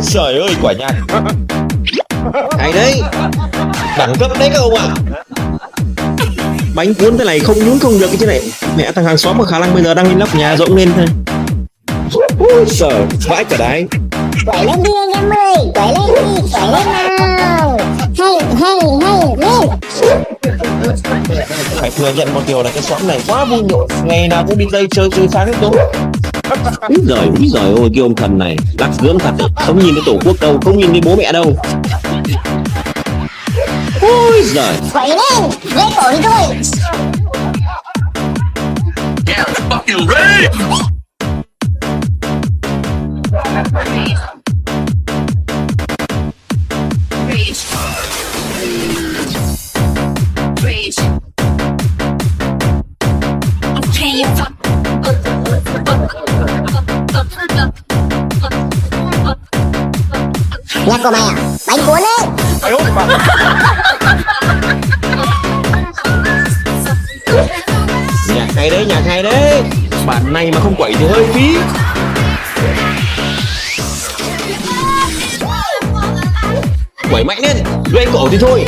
Trời ơi, quả nhạc hay đấy, đẳng cấp đấy các ông ạ. Bánh cuốn thế này không nhún không được cái chứ này. Mẹ thằng hàng xóm mà khả năng bây giờ đang lên nóc nhà rộng lên thôi. Ôi giời, vãi cả đái. Quẩy lên đi anh em ơi, quẩy lên đi, quẩy lên nào. Hay lên. Phải thừa nhận một điều là cái xóm này quá vui nhộn, ngày nào cũng đi dây chơi từ sáng đến tối. Úi giời ôi, cái ông thần này lắc gớm thật đấy. Không nhìn thấy tổ quốc đâu, không nhìn thấy bố mẹ đâu. Ôi giời. Quẩy lên, lấy cổ đi thôi. Get fucking ready! Reach. Reach. Okay, you fuck. Nhạc của mày à? Bánh cuốn đấy. Nhạc hay đấy, nhạc hay đấy. Bản này mà không quẩy thì hơi phí. Quẩy mạnh lên, gãy cổ thì thôi.